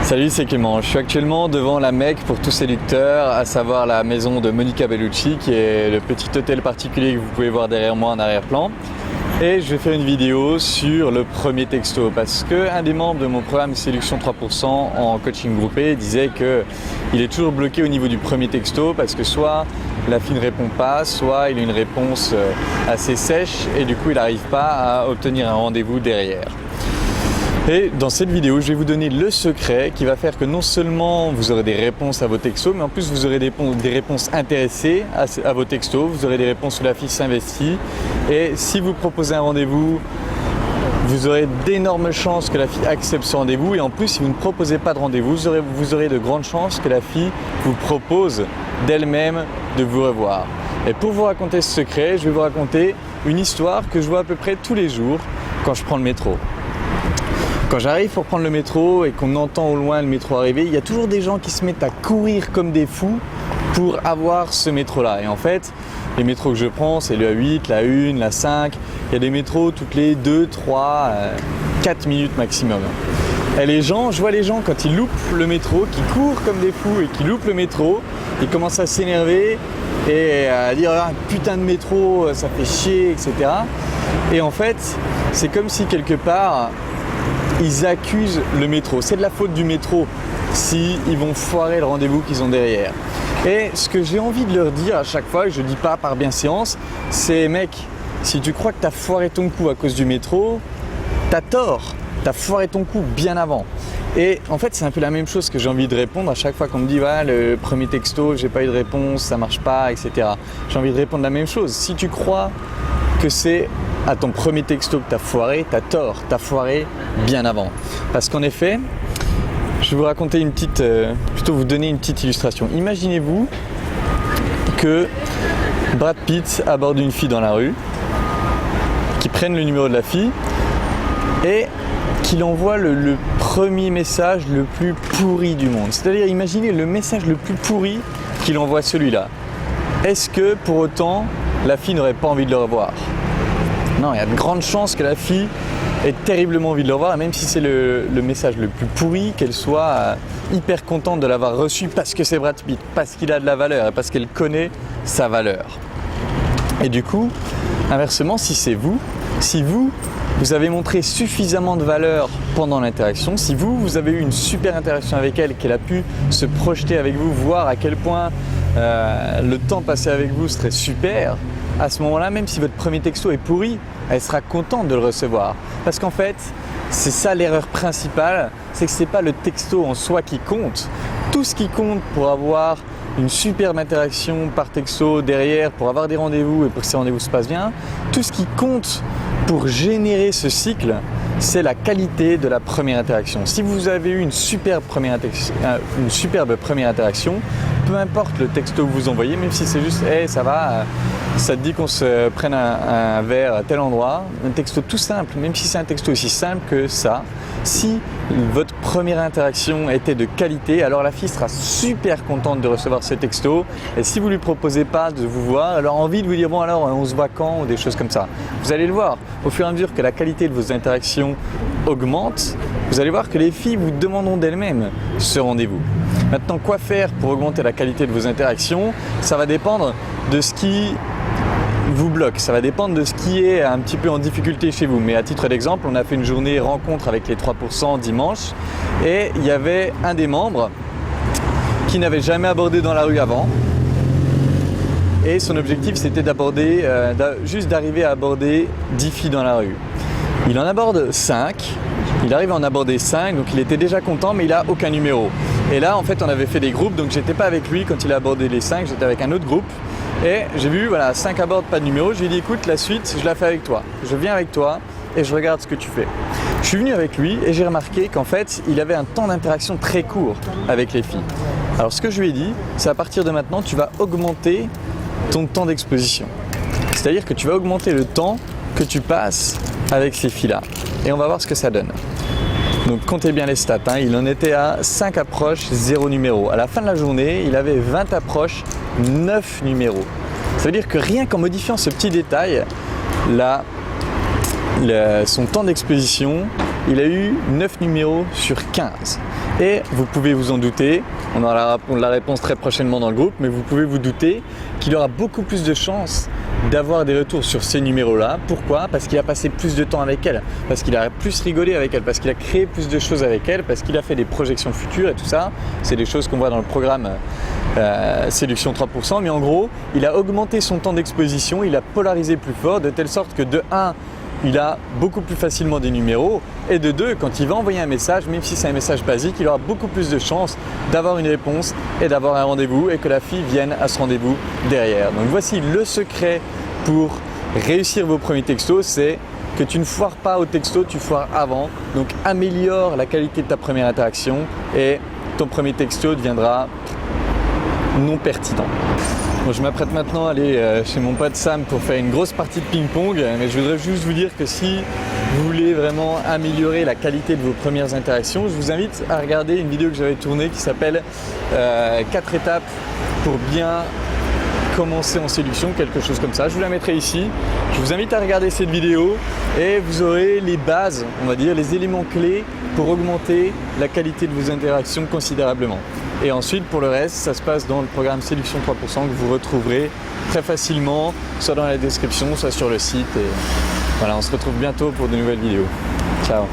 Salut, c'est Clément. Je suis actuellement devant la Mecque pour tout séducteur, à savoir la maison de Monica Bellucci, qui est le petit hôtel particulier que vous pouvez voir derrière moi en arrière-plan. Et je vais faire une vidéo sur le premier texto, parce qu'un des membres de mon programme Séduction 3% en coaching groupé disait qu'il est toujours bloqué au niveau du premier texto, parce que soit la fille ne répond pas, soit il a une réponse assez sèche et du coup il n'arrive pas à obtenir un rendez-vous derrière. Et dans cette vidéo, je vais vous donner le secret qui va faire que non seulement vous aurez des réponses à vos textos, mais en plus vous aurez des réponses intéressées à vos textos, vous aurez des réponses où la fille s'investit. Et si vous proposez un rendez-vous, vous aurez d'énormes chances que la fille accepte ce rendez-vous. Et en plus, si vous ne proposez pas de rendez-vous, vous aurez de grandes chances que la fille vous propose d'elle-même de vous revoir. Et pour vous raconter ce secret, je vais vous raconter une histoire que je vois à peu près tous les jours quand je prends le métro. Quand j'arrive pour prendre le métro et qu'on entend au loin le métro arriver, il y a toujours des gens qui se mettent à courir comme des fous pour avoir ce métro-là. Et en fait, les métros que je prends, c'est le A8, la 1, la 5. Il y a des métros toutes les 2, 3, 4 minutes maximum. Et les gens, je vois les gens quand ils loupent le métro, qui courent comme des fous et qui loupent le métro, ils commencent à s'énerver et à dire ah, putain de métro, ça fait chier, etc. Et en fait, c'est comme si quelque part, ils accusent le métro. C'est de la faute du métro s'ils vont foirer le rendez-vous qu'ils ont derrière. Et ce que j'ai envie de leur dire à chaque fois, je ne dis pas par bienséance, c'est mec, si tu crois que tu as foiré ton coup à cause du métro, t'as tort. Tu as foiré ton coup bien avant. Et en fait, c'est un peu la même chose que j'ai envie de répondre à chaque fois qu'on me dit voilà, le premier texto, j'ai pas eu de réponse, ça marche pas, etc. J'ai envie de répondre la même chose. Si tu crois que c'est à ton premier texto que tu as foiré, tu as tort, tu as foiré bien avant. Parce qu'en effet, je vais vous raconter plutôt vous donner une petite illustration. Imaginez-vous que Brad Pitt aborde une fille dans la rue, qu'il prenne le numéro de la fille et qu'il envoie le premier message le plus pourri du monde. C'est-à-dire, imaginez le message le plus pourri qu'il envoie celui-là. Est-ce que pour autant, la fille n'aurait pas envie de le revoir ? Non, il y a de grandes chances que la fille ait terriblement envie de le revoir, et même si c'est le message le plus pourri, qu'elle soit hyper contente de l'avoir reçu parce que c'est Brad Pitt, parce qu'il a de la valeur et parce qu'elle connaît sa valeur. Et du coup, inversement, si vous avez montré suffisamment de valeur pendant l'interaction, si vous avez eu une super interaction avec elle, qu'elle a pu se projeter avec vous, voir à quel point le temps passé avec vous serait super, à ce moment-là, même si votre premier texto est pourri, elle sera contente de le recevoir. Parce qu'en fait, c'est ça l'erreur principale, c'est que ce n'est pas le texto en soi qui compte. Tout ce qui compte pour avoir une superbe interaction par texto derrière, pour avoir des rendez-vous et pour que ces rendez-vous se passent bien, tout ce qui compte pour générer ce cycle, c'est la qualité de la première interaction. Si vous avez eu une superbe première interaction, peu importe le texto que vous envoyez, même si c'est juste hey, ça va, ça te dit qu'on se prenne un verre à tel endroit, un texto tout simple, même si c'est un texto aussi simple que ça, si votre première interaction était de qualité, alors la fille sera super contente de recevoir ce texto, et si vous ne lui proposez pas de vous voir, elle aura envie de vous dire bon alors on se voit quand, ou des choses comme ça. Vous allez le voir, au fur et à mesure que la qualité de vos interactions augmente, vous allez voir que les filles vous demanderont d'elles-mêmes ce rendez-vous. Maintenant, quoi faire pour augmenter la qualité de vos interactions ? Ça va dépendre de ce qui vous bloque, ça va dépendre de ce qui est un petit peu en difficulté chez vous. Mais à titre d'exemple, on a fait une journée rencontre avec les 3% dimanche et il y avait un des membres qui n'avait jamais abordé dans la rue avant. Et son objectif, c'était juste d'arriver à aborder 10 filles dans la rue. Il en aborde 5, il arrive à en aborder 5, donc il était déjà content, mais il n'a aucun numéro. Et là, en fait, on avait fait des groupes, donc j'étais pas avec lui quand il a abordé les 5, j'étais avec un autre groupe. Et j'ai vu, voilà, 5 abordent, pas de numéro. Je lui ai dit, écoute, la suite, je la fais avec toi. Je viens avec toi et je regarde ce que tu fais. Je suis venu avec lui et j'ai remarqué qu'en fait, il avait un temps d'interaction très court avec les filles. Alors, ce que je lui ai dit, c'est à partir de maintenant, tu vas augmenter ton temps d'exposition. C'est-à-dire que tu vas augmenter le temps que tu passes avec ces filles-là. Et on va voir ce que ça donne. Donc comptez bien les stats, hein. Il en était à 5 approches, 0 numéro. À la fin de la journée, il avait 20 approches, 9 numéros. Ça veut dire que rien qu'en modifiant ce petit détail, son temps d'exposition, il a eu 9 numéros sur 15. Et vous pouvez vous en douter, on aura la réponse très prochainement dans le groupe, mais vous pouvez vous douter qu'il aura beaucoup plus de chances d'avoir des retours sur ces numéros-là. Pourquoi? Parce qu'il a passé plus de temps avec elle, parce qu'il a plus rigolé avec elle, parce qu'il a créé plus de choses avec elle, parce qu'il a fait des projections futures et tout ça. C'est des choses qu'on voit dans le programme Séduction 3%, mais en gros, il a augmenté son temps d'exposition, il a polarisé plus fort, de telle sorte que de 1, il a beaucoup plus facilement des numéros, et de 2, quand il va envoyer un message, même si c'est un message basique, il aura beaucoup plus de chances d'avoir une réponse et d'avoir un rendez-vous et que la fille vienne à ce rendez-vous derrière. Donc voici le secret pour réussir vos premiers textos, c'est que tu ne foires pas au texto, tu foires avant. Donc améliore la qualité de ta première interaction et ton premier texto deviendra non pertinent. Bon, je m'apprête maintenant à aller chez mon pote Sam pour faire une grosse partie de ping-pong, mais je voudrais juste vous dire que si vous voulez vraiment améliorer la qualité de vos premières interactions, je vous invite à regarder une vidéo que j'avais tournée qui s'appelle 4 étapes pour bien commencer en séduction, quelque chose comme ça. Je vous la mettrai ici. Je vous invite à regarder cette vidéo et vous aurez les bases, on va dire, les éléments clés pour augmenter la qualité de vos interactions considérablement. Et ensuite, pour le reste, ça se passe dans le programme Séduction 3% que vous retrouverez très facilement, soit dans la description, soit sur le site. Et voilà, on se retrouve bientôt pour de nouvelles vidéos. Ciao!